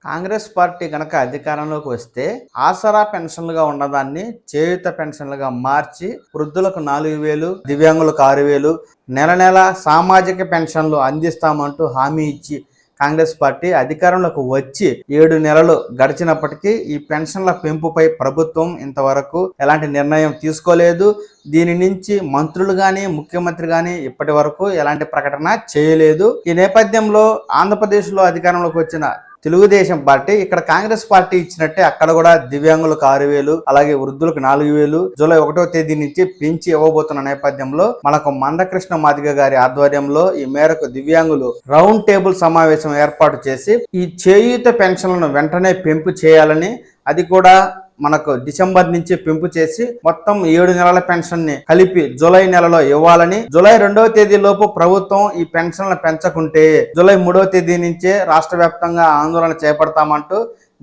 Congress party గనక అధికారంలోకి వస్తే ఆసరా పెన్షన్లుగా ఉన్నదాన్ని చేయూత పెన్షన్లుగా మార్చి వృద్ధులకు 4,000, దివ్యాంగులకు 6,000, నెల నెల సామాజిక పెన్షన్లు అందిస్తామంటూ హామీ ఇచ్చి కాంగ్రెస్ పార్టీ అధికారంలోకి వచ్చి 7 నెలలు గడిచినప్పటికీ ఈ పెన్షన్ల పెంపుపై ప్రభుత్వం ఇంతవరకు ఎలాంటి నిర్ణయం తీసుకోలేదు. దీని నుంచి మంత్రులు కానీ ముఖ్యమంత్రి కానీ ఇప్పటి వరకు ఎలాంటి ప్రకటన చేయలేదు. ఈ నేపథ్యంలో ఆంధ్రప్రదేశ్లో అధికారంలోకి వచ్చిన తెలుగుదేశం పార్టీ ఇక్కడ కాంగ్రెస్ పార్టీ ఇచ్చినట్టే అక్కడ కూడా దివ్యాంగులకు 6,000, అలాగే వృద్ధులకు 4,000 జూలై 1వ తేదీ నుంచి పెంచి ఇవ్వబోతున్న నేపథ్యంలో మనకు మందకృష్ణ మాదిగ గారి ఆధ్వర్యంలో ఈ మేరకు దివ్యాంగులు రౌండ్ టేబుల్ సమావేశం ఏర్పాటు చేసి ఈ చేయూత పెన్షన్లను వెంటనే పెంపు చేయాలని, అది కూడా మనకు డిసెంబర్ నుంచి పెంపు చేసి మొత్తం 7 నెలల పెన్షన్ ని కలిపి జూలై నెలలో ఇవ్వాలని, జూలై 2వ తేదీ లోపు ప్రభుత్వం ఈ పెన్షన్లు పెంచకుంటే జూలై 3వ తేదీ నుంచే రాష్ట్ర వ్యాప్తంగా ఆందోళన చేపడతామంటూ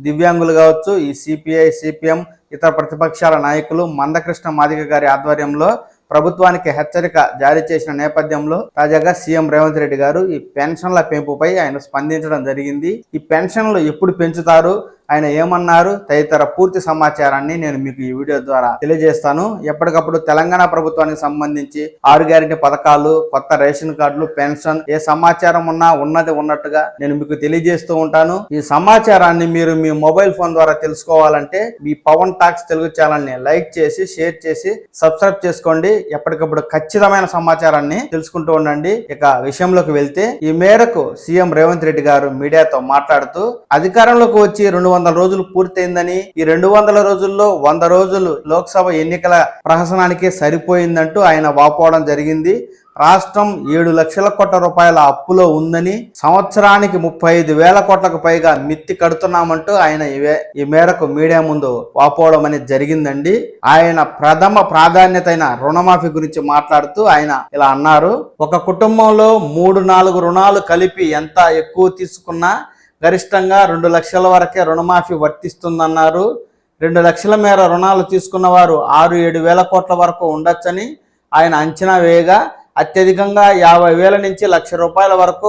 దివ్యాంగులు కావచ్చు, ఈ సిపిఐ, సిపిఎం, ఇతర ప్రతిపక్షాల నాయకులు మందకృష్ణ మాదిగ గారి ఆధ్వర్యంలో ప్రభుత్వానికి హెచ్చరిక జారీ చేసిన నేపథ్యంలో తాజాగా సీఎం రేవంత్ రెడ్డి గారు ఈ పెన్షన్ల పెంపుపై ఆయన స్పందించడం జరిగింది. ఈ పెన్షన్లు ఎప్పుడు పెంచుతారు, ఆయన ఏమన్నారు తదితర పూర్తి సమాచారాన్ని నేను మీకు ఈ వీడియో ద్వారా తెలియజేస్తాను. ఎప్పటికప్పుడు తెలంగాణ ప్రభుత్వానికి సంబంధించి 6 గ్యారెంటీ పథకాలు, కొత్త రేషన్ కార్డులు, పెన్షన్, ఏ సమాచారం ఉన్నా ఉన్నది ఉన్నట్టుగా నేను మీకు తెలియజేస్తూ ఉంటాను. ఈ సమాచారాన్ని మీరు మీ మొబైల్ ఫోన్ ద్వారా తెలుసుకోవాలంటే మీ పవన్ టాక్స్ తెలుగు ఛానల్ ని లైక్ చేసి, షేర్ చేసి, సబ్స్క్రైబ్ చేసుకోండి. ఎప్పటికప్పుడు ఖచ్చితమైన సమాచారాన్ని తెలుసుకుంటూ ఉండండి. ఇక విషయంలోకి వెళ్తే ఈ మేరకు సీఎం రేవంత్ రెడ్డి గారు మీడియాతో మాట్లాడుతూ అధికారంలోకి వచ్చి 200 రోజులు పూర్తయిందని, ఈ 200 రోజుల్లో 100 రోజులు లోక్సభ ఎన్నికల ప్రహసనానికే సరిపోయిందంటూ ఆయన వాపోవడం జరిగింది. రాష్ట్రం 7 లక్షల కోట్ల రూపాయల అప్పులో ఉందని, సంవత్సరానికి 35,000 కోట్లకు పైగా మిత్తి కడుతున్నామంటూ ఆయన ఈ మేరకు మీడియా ముందు వాపోవడం అనేది జరిగిందండి. ఆయన ప్రథమ ప్రాధాన్యత అయిన రుణమాఫీ గురించి మాట్లాడుతూ ఆయన ఇలా అన్నారు. ఒక కుటుంబంలో 3-4 రుణాలు కలిపి ఎంత ఎక్కువ తీసుకున్నా గరిష్టంగా 2 లక్షల వరకే రుణమాఫీ వర్తిస్తుందన్నారు. 2 లక్షల మేర రుణాలు తీసుకున్న వారు 6-7 వేల కోట్ల వరకు ఉండొచ్చని ఆయన అంచనా వేయగా, అత్యధికంగా 50,000 నుంచి 1,00,000 రూపాయల వరకు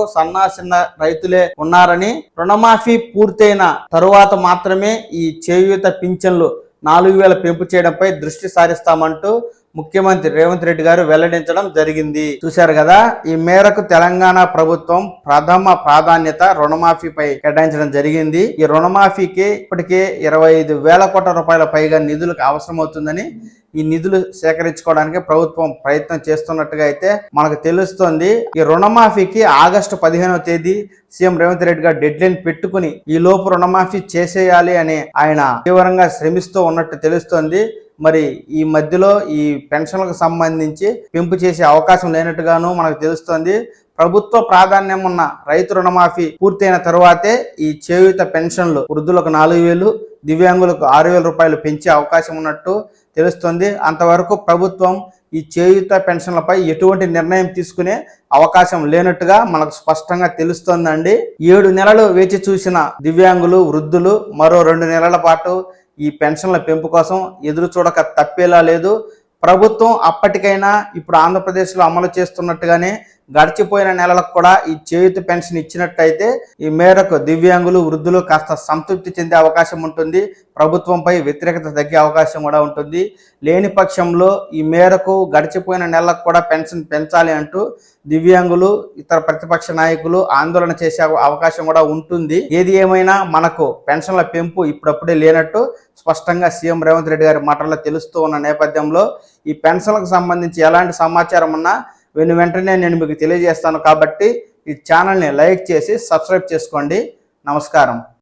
చిన్న రైతులే ఉన్నారని, రుణమాఫీ పూర్తయిన తరువాత మాత్రమే ఈ చేయూత పింఛన్లు 4,000 పెంపు చేయడంపై దృష్టి సారిస్తామంటూ ముఖ్యమంత్రి రేవంత్ రెడ్డి గారు వెల్లడించడం జరిగింది. చూశారు కదా, ఈ మేరకు తెలంగాణ ప్రభుత్వం ప్రథమ ప్రాధాన్యత రుణమాఫీపై కేటాయించడం జరిగింది. ఈ రుణమాఫీకి ఇప్పటికే 25,000 కోట్ల రూపాయల పైగా నిధులకు అవసరమవుతుందని, ఈ నిధులు సేకరించుకోవడానికి ప్రభుత్వం ప్రయత్నం చేస్తున్నట్టుగా అయితే మనకు తెలుస్తోంది. ఈ రుణమాఫీకి ఆగస్టు 15వ తేదీ సీఎం రేవంత్ రెడ్డి గారు డెడ్ లైన్ పెట్టుకుని ఈ లోపు రుణమాఫీ చేసేయాలి అని ఆయన తీవ్రంగా శ్రమిస్తూ ఉన్నట్టు తెలుస్తోంది. మరి ఈ మధ్యలో ఈ పెన్షన్లకు సంబంధించి పెంపు చేసే అవకాశం లేనట్టుగాను మనకు తెలుస్తోంది. ప్రభుత్వ ప్రాధాన్యం ఉన్న రైతు రుణమాఫీ పూర్తయిన తరువాతే ఈ చేయూత పెన్షన్లు వృద్ధులకు 4,000, దివ్యాంగులకు 6,000 రూపాయలు పెంచే అవకాశం ఉన్నట్టు తెలుస్తుంది. అంతవరకు ప్రభుత్వం ఈ చేయూత పెన్షన్లపై ఎటువంటి నిర్ణయం తీసుకునే అవకాశం లేనట్టుగా మనకు స్పష్టంగా తెలుస్తోందండి. 7 నెలలు వేచి చూసిన దివ్యాంగులు, వృద్ధులు మరో 2 నెలల పాటు ఈ పెన్షన్ల పెంపు కోసం ఎదురు చూడక తప్పేలా లేదు. ప్రభుత్వం అప్పటికైనా ఇప్పుడు ఆంధ్రప్రదేశ్లో అమలు చేస్తున్నట్టుగానే గడిచిపోయిన నెలలకు కూడా ఈ చేయూత పెన్షన్ ఇచ్చినట్టయితే ఈ మేరకు దివ్యాంగులు, వృద్ధులు కాస్త సంతృప్తి చెందే అవకాశం ఉంటుంది. ప్రభుత్వంపై వ్యతిరేకత తగ్గే అవకాశం కూడా ఉంటుంది. లేని పక్షంలో ఈ మేరకు గడిచిపోయిన నెలలకు కూడా పెన్షన్ పెంచాలి అంటూ దివ్యాంగులు, ఇతర ప్రతిపక్ష నాయకులు ఆందోళన చేసే అవకాశం కూడా ఉంటుంది. ఏది ఏమైనా మనకు పెన్షన్ల పెంపు ఇప్పుడప్పుడే లేనట్టు స్పష్టంగా సీఎం రేవంత్ రెడ్డి గారి మాటల్లో తెలుస్తూ ఉన్న నేపథ్యంలో ఈ పెన్షన్లకు సంబంధించి ఎలాంటి సమాచారం ఉన్నా వెంటనే నేను మీకు తెలియజేస్తాను. కాబట్టి ఈ ఛానల్ని లైక్ చేసి సబ్స్క్రైబ్ చేసుకోండి. నమస్కారం.